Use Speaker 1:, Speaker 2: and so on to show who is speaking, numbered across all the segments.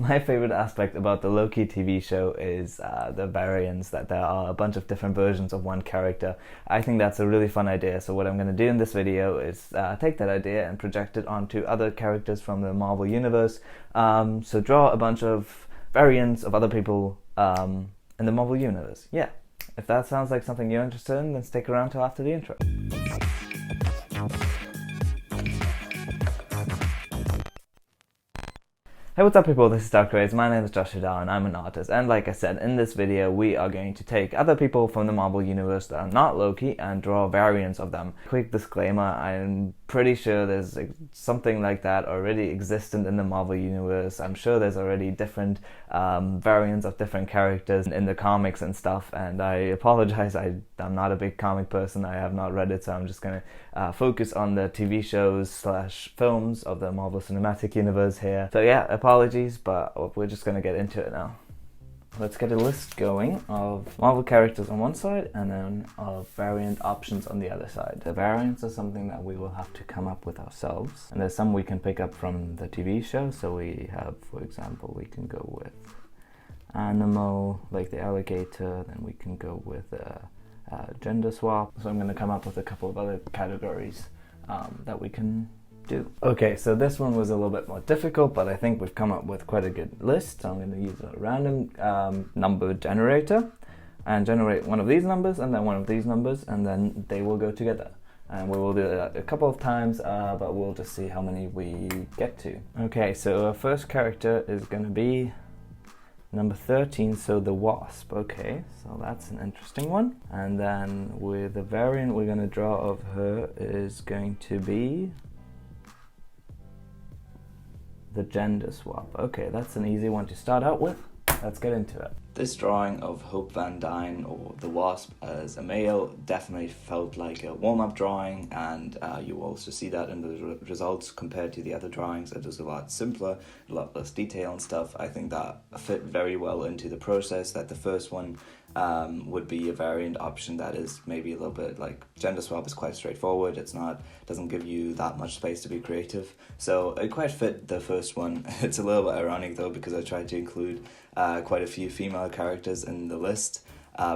Speaker 1: My favorite aspect about the Loki TV show is the variants, that there are a bunch of different versions of one character. I think that's a really fun idea, so what I'm going to do in this video is take that idea and project it onto other characters from the Marvel Universe. So draw a bunch of variants of other people in the Marvel Universe. Yeah, if that sounds like something you're interested in, then stick around till after the intro. Hey, what's up people, this is Docter Strange. My name is Joshua and I'm an artist, and like I said, in this video we are going to take other people from the Marvel Universe that are not Loki and draw variants of them. Quick disclaimer, I'm pretty sure there's something like that already existent in the Marvel Universe. I'm sure there's already different variants of different characters in the comics and stuff, and I apologize, I'm not a big comic person, I have not read it, so I'm just going to focus on the TV shows / films of the Marvel Cinematic Universe here. So yeah, apologies, but we're just going to get into it now. Let's get a list going of Marvel characters on one side and then of variant options on the other side. The variants are something that we will have to come up with ourselves, and there's some we can pick up from the TV show. So we have, for example, we can go with animal, like the alligator, then we can go with gender swap. So I'm going to come up with a couple of other categories that we can do. Okay, so this one was a little bit more difficult, but I think we've come up with quite a good list. So I'm going to use a random number generator and generate one of these numbers and then one of these numbers, and then they will go together. And we will do that a couple of times, but we'll just see how many we get to. Okay, so our first character is going to be number 13, so the Wasp. Okay, so that's an interesting one. And then with the variant we're going to draw of her is going to be the gender swap. Okay, that's an easy one to start out with. Let's get into it. This drawing of Hope Van Dyne, or the Wasp, as a male definitely felt like a warm-up drawing, and you also see that in the results compared to the other drawings. It was a lot simpler, a lot less detail and stuff. I think that fit very well into the process, that the first one would be a variant option that is maybe a little bit like gender swap is quite straightforward. Doesn't give you that much space to be creative, so it quite fit the first one. It's a little bit ironic though, because I tried to include quite a few female characters in the list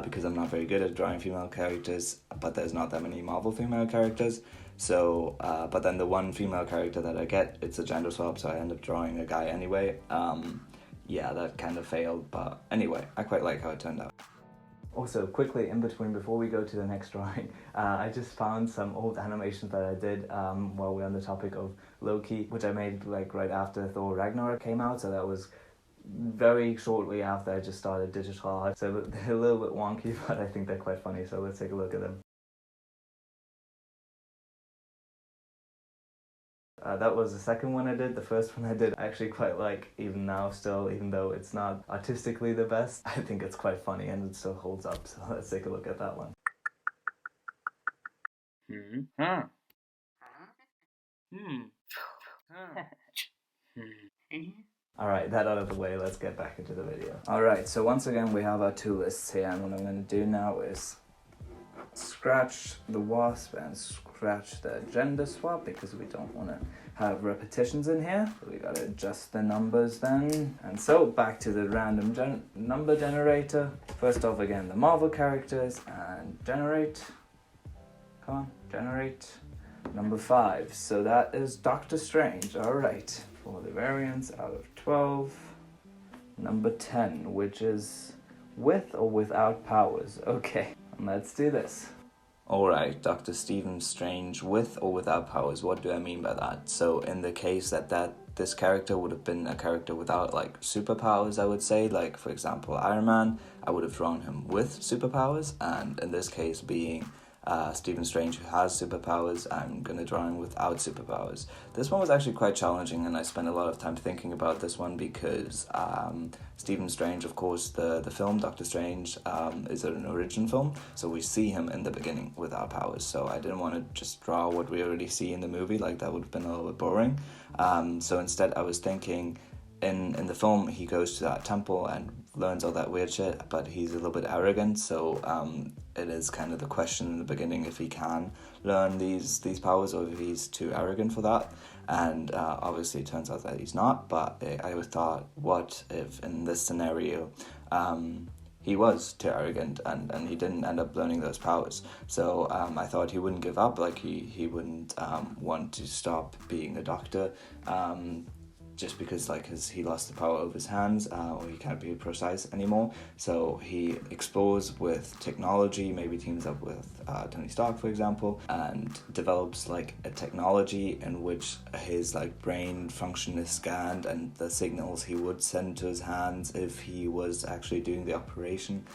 Speaker 1: because I'm not very good at drawing female characters, but there's not that many Marvel female characters. So but then the one female character that I get, it's a gender swap, so I end up drawing a guy anyway. Yeah, that kind of failed, but anyway, I quite like how it turned out. Also, quickly in between, before we go to the next drawing, I just found some old animations that I did while we're on the topic of Loki, which I made like right after Thor Ragnarok came out, so that was very shortly after I just started digital art. So they're a little bit wonky, but I think they're quite funny, so let's take a look at them. That was the second one I did. The first one I did I actually quite like even now still, even though it's not artistically the best. I think it's quite funny and it still holds up, so let's take a look at that one. Alright, that out of the way, let's get back into the video. Alright, so once again we have our two lists here, and what I'm going to do now is scratch the Wasp and scratch the gender swap, because we don't want to have repetitions in here. So we got to adjust the numbers then. And so back to the random number generator. First off, again, the Marvel characters, and generate. Come on, generate. Number 5. So that is Docter Strange. Alright, for the variants out of 12. Number 10, which is with or without powers. Okay. Let's do this. Alright, Dr. Stephen Strange with or without powers. What do I mean by that? So in the case that this character would have been a character without like superpowers, I would say, like for example Iron Man, I would have drawn him with superpowers, and in this case being Stephen Strange who has superpowers, I'm going to draw him without superpowers. This one was actually quite challenging, and I spent a lot of time thinking about this one because Stephen Strange, of course, the film Doctor Strange is an origin film, so we see him in the beginning without powers, so I didn't want to just draw what we already see in the movie, like that would have been a little bit boring. So instead I was thinking in the film, he goes to that temple and learns all that weird shit, but he's a little bit arrogant, so it is kind of the question in the beginning if he can learn these powers or if he's too arrogant for that. And obviously it turns out that he's not, but I thought, what if in this scenario he was too arrogant and he didn't end up learning those powers? So I thought he wouldn't give up, like he wouldn't want to stop being a doctor just because like he lost the power of his hands, or he can't be precise anymore. So he explores with technology, maybe teams up with Tony Stark, for example, and develops like a technology in which his like brain function is scanned, and the signals he would send to his hands if he was actually doing the operation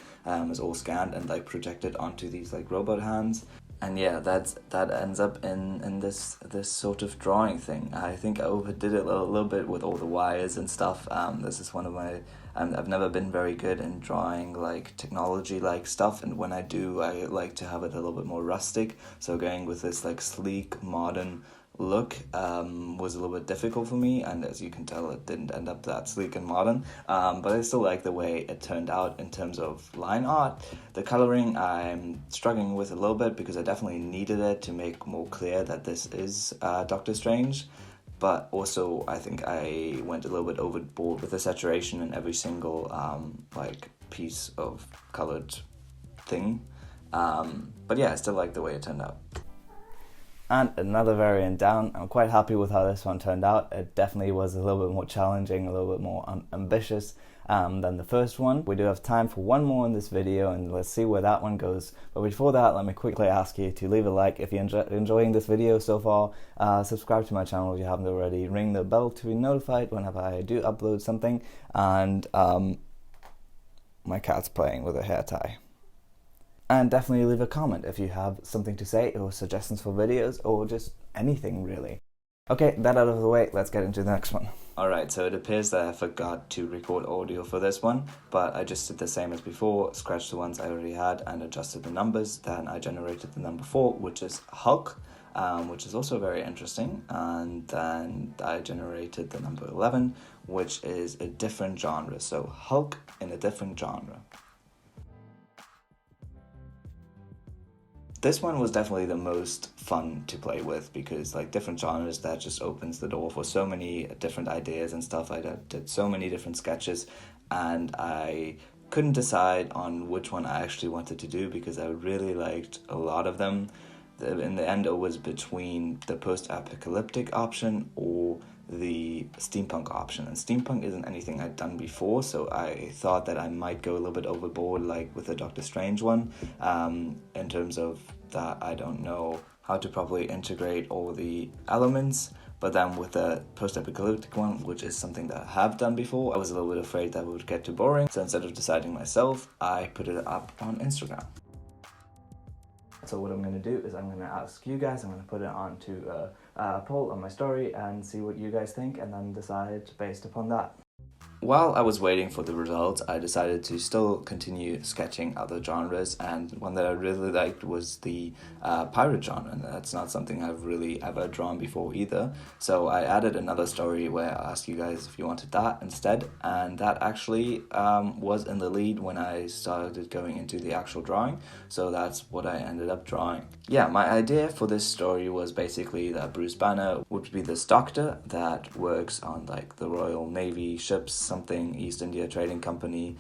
Speaker 1: is all scanned and like projected onto these like robot hands. And yeah, that ends up in this sort of drawing thing. I think I overdid it a little bit with all the wires and stuff. This is one of my... I've never been very good in drawing like technology-like stuff, and when I do, I like to have it a little bit more rustic. So going with this like sleek, modern look was a little bit difficult for me, and as you can tell, it didn't end up that sleek and modern, but I still like the way it turned out in terms of line art. The coloring I'm struggling with a little bit because I definitely needed it to make more clear that this is Doctor Strange, but also I think I went a little bit overboard with the saturation in every single like piece of colored thing, but yeah, I still like the way it turned out. And another variant down. I'm quite happy with how this one turned out. It definitely was a little bit more challenging, a little bit more ambitious than the first one. We do have time for one more in this video, and let's see where that one goes. But before that, let me quickly ask you to leave a like if you're enjoying this video so far. Subscribe to my channel if you haven't already. Ring the bell to be notified whenever I do upload something. And my cat's playing with a hair tie. And definitely leave a comment if you have something to say or suggestions for videos or just anything really. Okay, that out of the way, let's get into the next one. Alright, so it appears that I forgot to record audio for this one, but I just did the same as before, scratched the ones I already had and adjusted the numbers. Then I generated the number 4, which is Hulk, which is also very interesting. And then I generated the number 11, which is a different genre. So Hulk in a different genre. This one was definitely the most fun to play with because like different genres, that just opens the door for so many different ideas and stuff. I did so many different sketches and I couldn't decide on which one I actually wanted to do because I really liked a lot of them. In the end, it was between the post-apocalyptic option or the steampunk option, and steampunk isn't anything I'd done before, so I thought that I might go a little bit overboard like with the Doctor Strange one, in terms of that I don't know how to properly integrate all the elements. But then with the post-apocalyptic one, which is something that I have done before, I was a little bit afraid that it would get too boring, so instead of deciding myself, I put it up on Instagram. So what I'm going to do is I'm going to ask you guys, I'm going to put it onto a poll on my story and see what you guys think and then decide based upon that. While I was waiting for the results, I decided to still continue sketching other genres, and one that I really liked was the pirate genre, and that's not something I've really ever drawn before either. So I added another story where I asked you guys if you wanted that instead, and that actually was in the lead when I started going into the actual drawing, so that's what I ended up drawing. Yeah, my idea for this story was basically that Bruce Banner would be this doctor that works on like the Royal Navy ships, something East India Trading Company,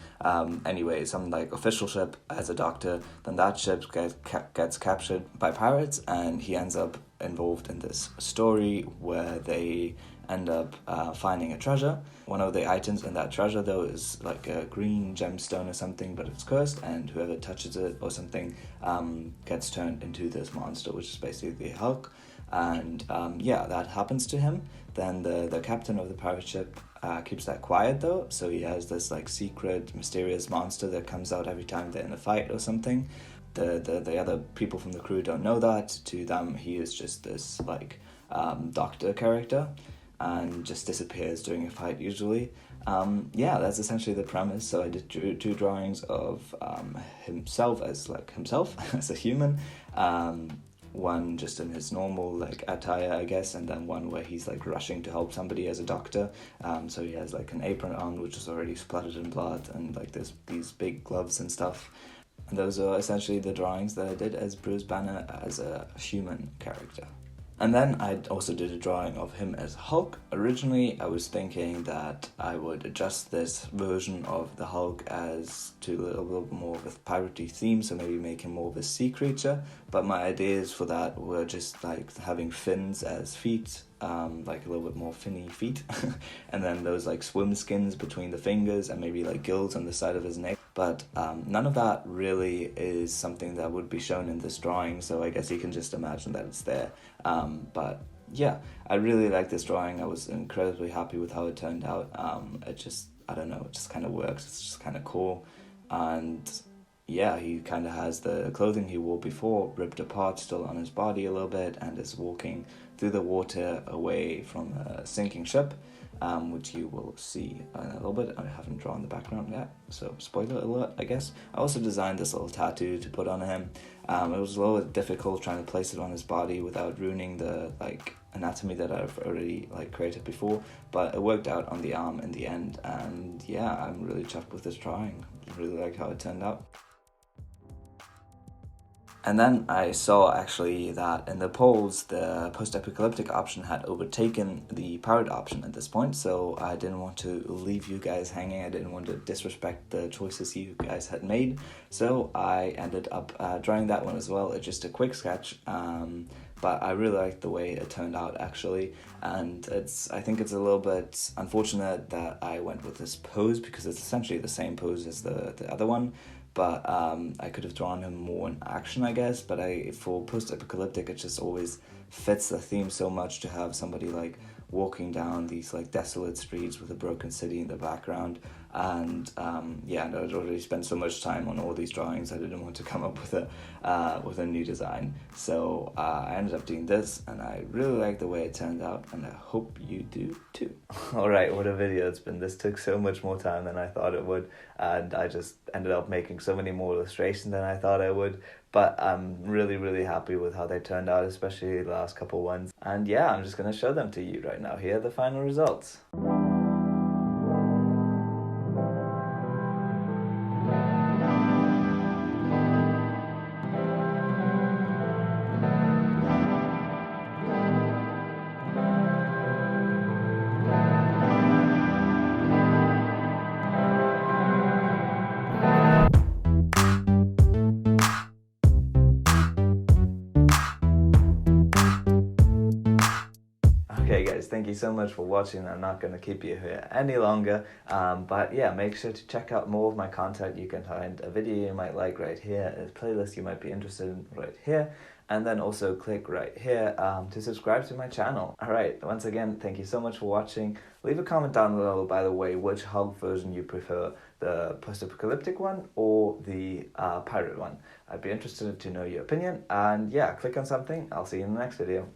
Speaker 1: anyway, some like official ship as a doctor. Then that ship gets captured by pirates, and he ends up involved in this story where they end up finding a treasure. One of the items in that treasure though is like a green gemstone or something, but it's cursed, and whoever touches it or something gets turned into this monster, which is basically the Hulk. And yeah, that happens to him. Then the captain of the pirate ship keeps that quiet though, so he has this like secret mysterious monster that comes out every time they're in a fight or something. The other people from the crew don't know that. To them, he is just this like doctor character and just disappears during a fight usually. Yeah, that's essentially the premise. So I did two drawings of himself as a human, one just in his normal like attire, I guess, and then one where he's like rushing to help somebody as a doctor. So he has like an apron on which is already splattered in blood, and like there's these big gloves and stuff. And those are essentially the drawings that I did as Bruce Banner as a human character. And then I also did a drawing of him as Hulk. Originally, I was thinking that I would adjust this version of the Hulk as to a little bit more of a piratey theme, so maybe make him more of a sea creature. But my ideas for that were just like having fins as feet, like a little bit more finny feet, and then those like swim skins between the fingers, and maybe like gills on the side of his neck. But none of that really is something that would be shown in this drawing, so I guess you can just imagine that it's there. But yeah, I really like this drawing. I was incredibly happy with how it turned out. It just, I don't know, it just kind of works. It's just kind of cool. And yeah, he kind of has the clothing he wore before ripped apart still on his body a little bit, and is walking through the water away from a sinking ship, which you will see in a little bit. I haven't drawn the background yet, so spoiler alert, I guess. I also designed this little tattoo to put on him. It was a little bit difficult trying to place it on his body without ruining the like anatomy that I've already like created before, but it worked out on the arm in the end. And yeah, I'm really chuffed with this drawing. I really like how it turned out. And then I saw actually that in the polls, the post-apocalyptic option had overtaken the pirate option at this point, so I didn't want to leave you guys hanging. I didn't want to disrespect the choices you guys had made, so I ended up drawing that one as well. It's just a quick sketch, but I really liked the way it turned out actually, and I think it's a little bit unfortunate that I went with this pose, because it's essentially the same pose as the other one. But I could have drawn him more in action, I guess. But for post-apocalyptic, it just always fits the theme so much to have somebody like walking down these like desolate streets with a broken city in the background. And yeah, and I'd already spent so much time on all these drawings, I didn't want to come up with a new design. So I ended up doing this, and I really like the way it turned out, and I hope you do too. Alright, what a video it's been. This took so much more time than I thought it would, and I just ended up making so many more illustrations than I thought I would. But I'm really, really happy with how they turned out, especially the last couple ones. And yeah, I'm just going to show them to you right now. Here are the final results. Okay guys, thank you so much for watching. I'm not going to keep you here any longer, but yeah, make sure to check out more of my content. You can find a video you might like right here, a playlist you might be interested in right here, and then also click right here to subscribe to my channel. Alright, once again, thank you so much for watching. Leave a comment down below, by the way, which Hulk version you prefer, the post-apocalyptic one or the pirate one. I'd be interested to know your opinion, and yeah, click on something. I'll see you in the next video.